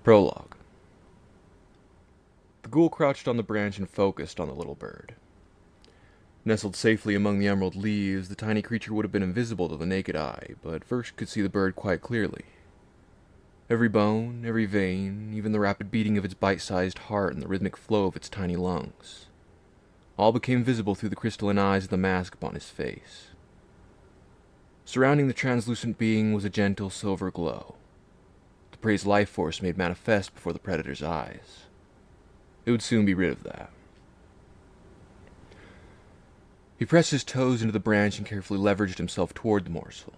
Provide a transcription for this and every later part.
Prologue. The ghoul crouched on the branch and focused on the little bird. Nestled safely among the emerald leaves, the tiny creature would have been invisible to the naked eye, but Versh could see the bird quite clearly. Every bone, every vein, even the rapid beating of its bite-sized heart and the rhythmic flow of its tiny lungs, all became visible through the crystalline eyes of the mask upon his face. Surrounding the translucent being was a gentle silver glow, the prey's life force made manifest before the predator's eyes. It would soon be rid of that. He pressed his toes into the branch and carefully leveraged himself toward the morsel.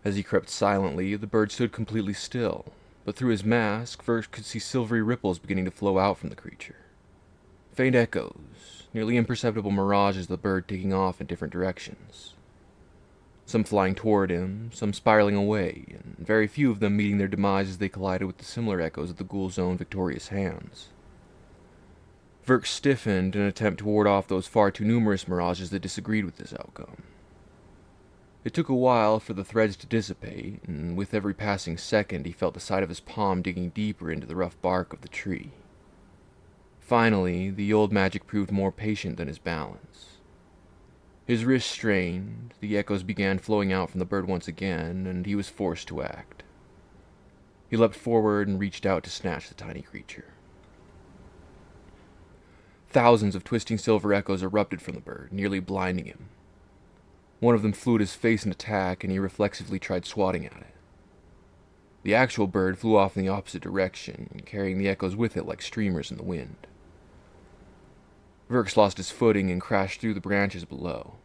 As he crept silently, the bird stood completely still, but through his mask, Versh could see silvery ripples beginning to flow out from the creature. Faint echoes, nearly imperceptible mirages of the bird taking off in different directions. Some flying toward him, some spiraling away, and very few of them meeting their demise as they collided with the similar echoes of the ghoul's own victorious hands. Verk stiffened in an attempt to ward off those far too numerous mirages that disagreed with this outcome. It took a while for the threads to dissipate, and with every passing second he felt the side of his palm digging deeper into the rough bark of the tree. Finally, the old magic proved more patient than his balance. His wrist strained, the echoes began flowing out from the bird once again, and he was forced to act. He leapt forward and reached out to snatch the tiny creature. Thousands of twisting silver echoes erupted from the bird, nearly blinding him. One of them flew at his face in attack, and he reflexively tried swatting at it. The actual bird flew off in the opposite direction, carrying the echoes with it like streamers in the wind. Verks lost his footing and crashed through the branches below.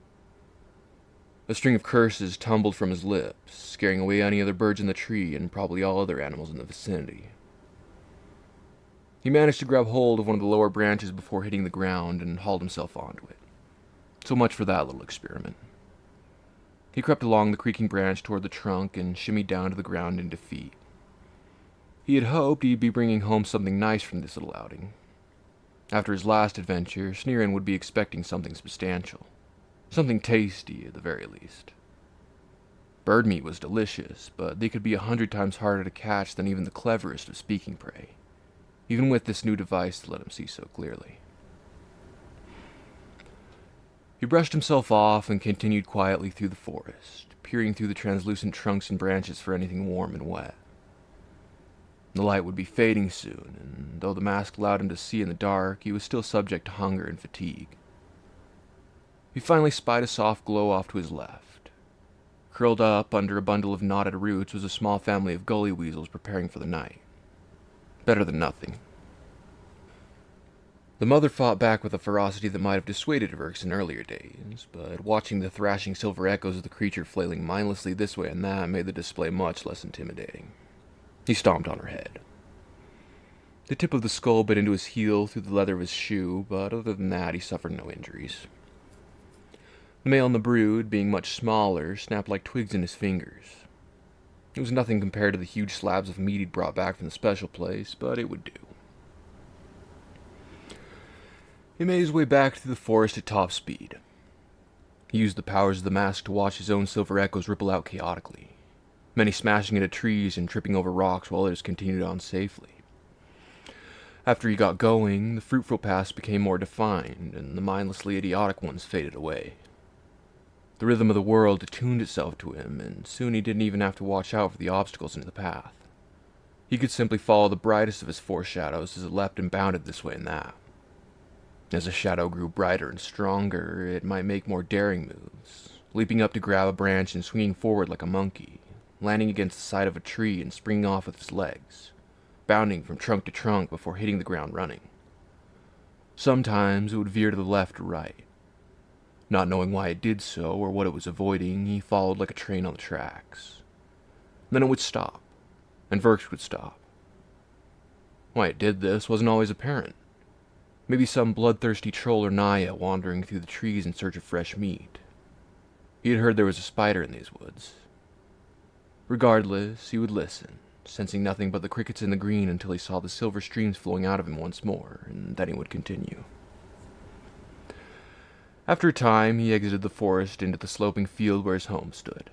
A string of curses tumbled from his lips, scaring away any other birds in the tree and probably all other animals in the vicinity. He managed to grab hold of one of the lower branches before hitting the ground and hauled himself onto it. So much for that little experiment. He crept along the creaking branch toward the trunk and shimmied down to the ground in defeat. He had hoped he'd be bringing home something nice from this little outing. After his last adventure, Sneerin would be expecting something substantial. Something tasty, at the very least. Bird meat was delicious, but they could be 100 times harder to catch than even the cleverest of speaking prey, even with this new device to let him see so clearly. He brushed himself off and continued quietly through the forest, peering through the translucent trunks and branches for anything warm and wet. The light would be fading soon, and though the mask allowed him to see in the dark, he was still subject to hunger and fatigue. He finally spied a soft glow off to his left. Curled up under a bundle of knotted roots was a small family of gully weasels preparing for the night. Better than nothing. The mother fought back with a ferocity that might have dissuaded Verks in earlier days, but watching the thrashing silver echoes of the creature flailing mindlessly this way and that made the display much less intimidating. He stomped on her head. The tip of the skull bit into his heel through the leather of his shoe, but other than that he suffered no injuries. The male in the brood, being much smaller, snapped like twigs in his fingers. It was nothing compared to the huge slabs of meat he'd brought back from the special place, but it would do. He made his way back through the forest at top speed. He used the powers of the mask to watch his own silver echoes ripple out chaotically, many smashing into trees and tripping over rocks while others continued on safely. After he got going, the fruitful paths became more defined, and the mindlessly idiotic ones faded away. The rhythm of the world attuned itself to him, and soon he didn't even have to watch out for the obstacles in the path. He could simply follow the brightest of his four shadows as it leapt and bounded this way and that. As a shadow grew brighter and stronger, it might make more daring moves, leaping up to grab a branch and swinging forward like a monkey, landing against the side of a tree and springing off with his legs, bounding from trunk to trunk before hitting the ground running. Sometimes it would veer to the left or right. Not knowing why it did so or what it was avoiding, he followed like a train on the tracks. Then it would stop, and Verks would stop. Why it did this wasn't always apparent. Maybe some bloodthirsty troll or Naya wandering through the trees in search of fresh meat. He had heard there was a spider in these woods. Regardless, he would listen, sensing nothing but the crickets in the green until he saw the silver streams flowing out of him once more, and then he would continue. After a time, he exited the forest into the sloping field where his home stood.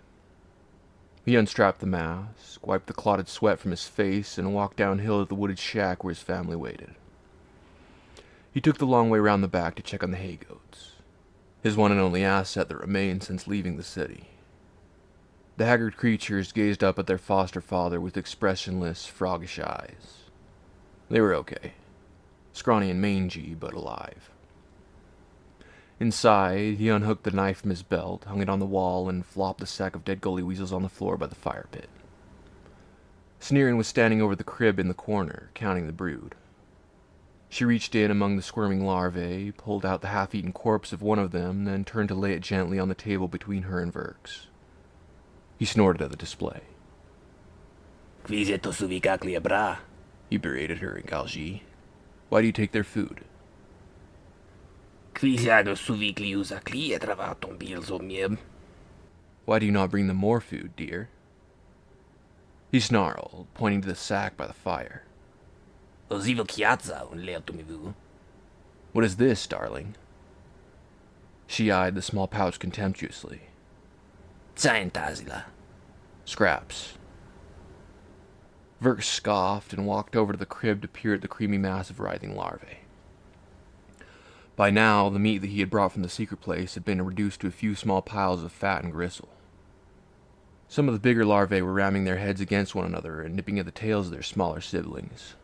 He unstrapped the mask, wiped the clotted sweat from his face, and walked downhill to the wooded shack where his family waited. He took the long way round the back to check on the hay goats, his one and only asset that remained since leaving the city. The haggard creatures gazed up at their foster father with expressionless, froggish eyes. They were okay. Scrawny and mangy, but alive. Inside, he unhooked the knife from his belt, hung it on the wall, and flopped the sack of dead gully weasels on the floor by the fire pit. Sneerin was standing over the crib in the corner, counting the brood. She reached in among the squirming larvae, pulled out the half-eaten corpse of one of them, then turned to lay it gently on the table between her and Verks. He snorted at the display. He berated her in Galgi. Why do you take their food? Why do you not bring them more food, dear? He snarled, pointing to the sack by the fire. What is this, darling? She eyed the small pouch contemptuously. Scraps. Verks scoffed and walked over to the crib to peer at the creamy mass of writhing larvae. By now, the meat that he had brought from the secret place had been reduced to a few small piles of fat and gristle. Some of the bigger larvae were ramming their heads against one another and nipping at the tails of their smaller siblings.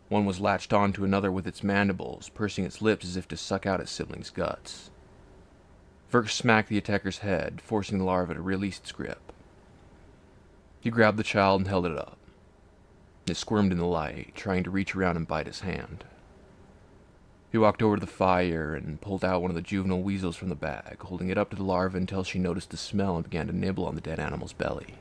One was latched onto another with its mandibles, pursing its lips as if to suck out its sibling's guts. Verks smacked the attacker's head, forcing the larva to release its grip. He grabbed the child and held it up. It squirmed in the light, trying to reach around and bite his hand. He walked over to the fire and pulled out one of the juvenile weasels from the bag, holding it up to the larva until she noticed the smell and began to nibble on the dead animal's belly.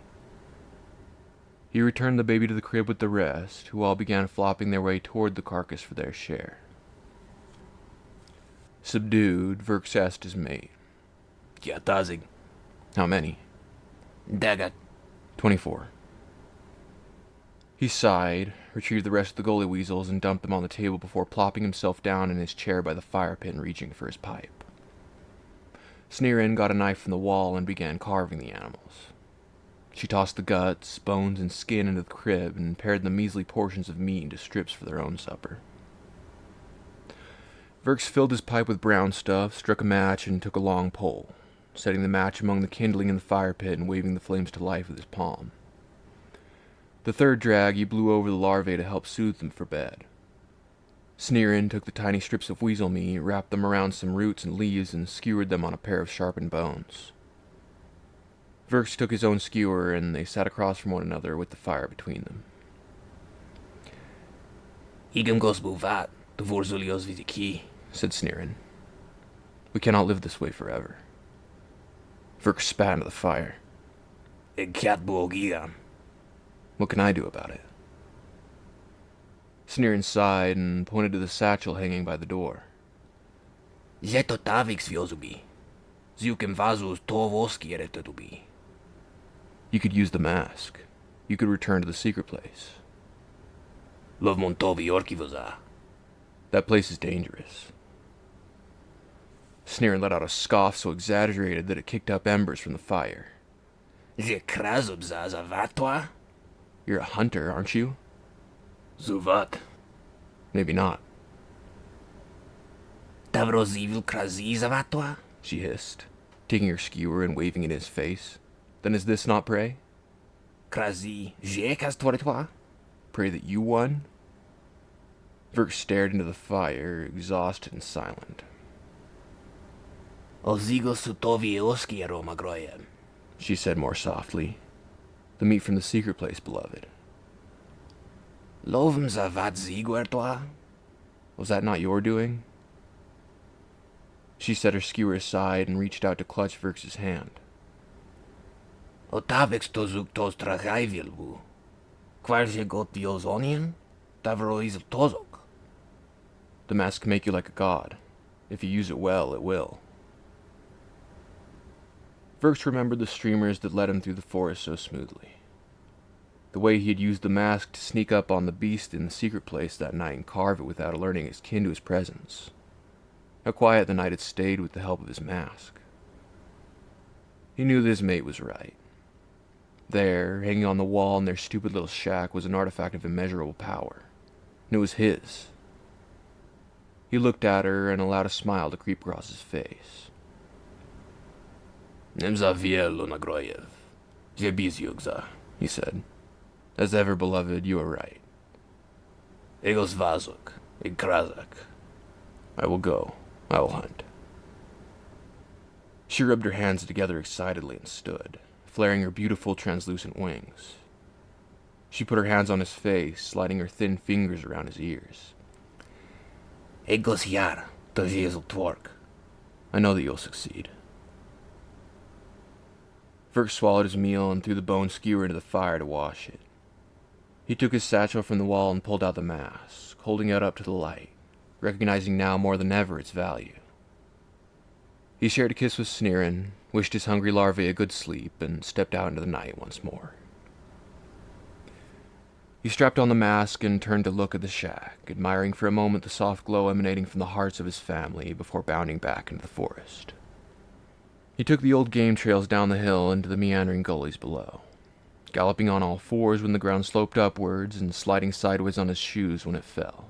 He returned the baby to the crib with the rest, who all began flopping their way toward the carcass for their share. Subdued, Verks asked his mate. How many? 24. He sighed, retrieved the rest of the gully weasels, and dumped them on the table before plopping himself down in his chair by the fire pit and reaching for his pipe. Sneerin got a knife from the wall and began carving the animals. She tossed the guts, bones, and skin into the crib and pared the measly portions of meat into strips for their own supper. Verks filled his pipe with brown stuff, struck a match, and took a long pull, setting the match among the kindling in the fire pit and waving the flames to life with his palm. The third drag, he blew over the larvae to help soothe them for bed. Sneerin took the tiny strips of weasel meat, wrapped them around some roots and leaves, and skewered them on a pair of sharpened bones. Verks took his own skewer, and they sat across from one another with the fire between them. Said Sneerin. We cannot live this way forever. Verks spat into the fire. What can I do about it? Sneerin sighed and pointed to the satchel hanging by the door. You could use the mask. You could return to the secret place. That place is dangerous. Sneerin let out a scoff so exaggerated that it kicked up embers from the fire. You're a hunter, aren't you? Zuvat. Maybe not. She hissed, taking her skewer and waving it in his face. Then is this not prey? Prey that you won? Verks stared into the fire, exhausted and silent. She said more softly. The meat from the secret place, beloved. Was that not your doing? She set her skewer aside and reached out to clutch Verks's hand. The mask can make you like a god. If you use it well, it will. Verks remembered the streamers that led him through the forest so smoothly. The way he had used the mask to sneak up on the beast in the secret place that night and carve it without alerting his kin to his presence. How quiet the night had stayed with the help of his mask. He knew that his mate was right. There, hanging on the wall in their stupid little shack, was an artifact of immeasurable power. And it was his. He looked at her and allowed a smile to creep across his face. Nemzaviel Lunagroyev. Zebizyugza, he said. As ever, beloved, you are right. Egos Vazuk, Egrazak. I will go. I will hunt. She rubbed her hands together excitedly and stood, flaring her beautiful translucent wings. She put her hands on his face, sliding her thin fingers around his ears. Egos Yar, Tozizel Twork. I know that you'll succeed. Vert swallowed his meal and threw the bone skewer into the fire to wash it. He took his satchel from the wall and pulled out the mask, holding it up to the light, recognizing now more than ever its value. He shared a kiss with Sneerin, wished his hungry larvae a good sleep, and stepped out into the night once more. He strapped on the mask and turned to look at the shack, admiring for a moment the soft glow emanating from the hearts of his family before bounding back into the forest. He took the old game trails down the hill into the meandering gullies below, galloping on all fours when the ground sloped upwards and sliding sideways on his shoes when it fell.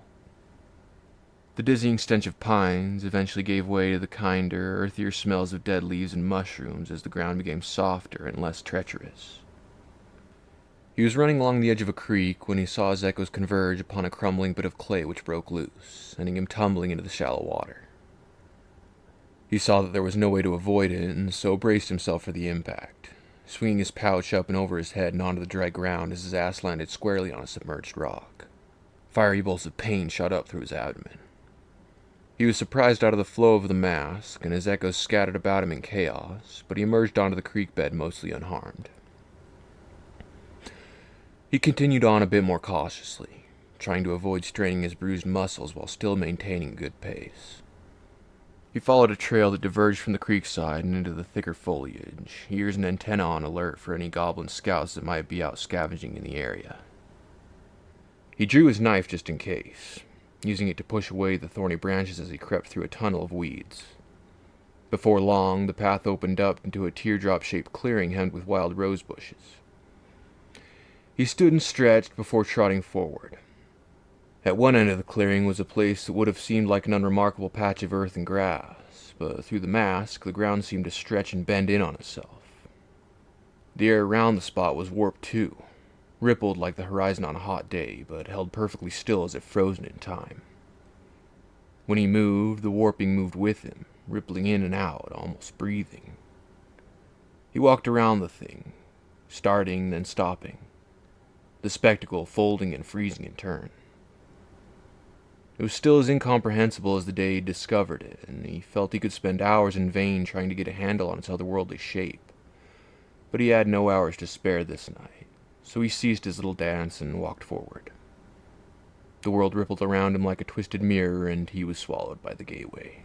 The dizzying stench of pines eventually gave way to the kinder, earthier smells of dead leaves and mushrooms as the ground became softer and less treacherous. He was running along the edge of a creek when he saw his echoes converge upon a crumbling bit of clay which broke loose, sending him tumbling into the shallow water. He saw that there was no way to avoid it, and so braced himself for the impact, swinging his pouch up and over his head and onto the dry ground as his ass landed squarely on a submerged rock. Fiery bolts of pain shot up through his abdomen. He was surprised out of the flow of the mask, and his echoes scattered about him in chaos, but he emerged onto the creek bed mostly unharmed. He continued on a bit more cautiously, trying to avoid straining his bruised muscles while still maintaining good pace. He followed a trail that diverged from the creekside and into the thicker foliage, ears and antennae on alert for any goblin scouts that might be out scavenging in the area. He drew his knife just in case, using it to push away the thorny branches as he crept through a tunnel of weeds. Before long, the path opened up into a teardrop-shaped clearing hemmed with wild rose bushes. He stood and stretched before trotting forward. At one end of the clearing was a place that would have seemed like an unremarkable patch of earth and grass, but through the mask, the ground seemed to stretch and bend in on itself. The air around the spot was warped too, rippled like the horizon on a hot day, but held perfectly still as if frozen in time. When he moved, the warping moved with him, rippling in and out, almost breathing. He walked around the thing, starting, then stopping, the spectacle folding and freezing in turn. It was still as incomprehensible as the day he'd discovered it, and he felt he could spend hours in vain trying to get a handle on its otherworldly shape. But he had no hours to spare this night, so he ceased his little dance and walked forward. The world rippled around him like a twisted mirror, and he was swallowed by the gateway.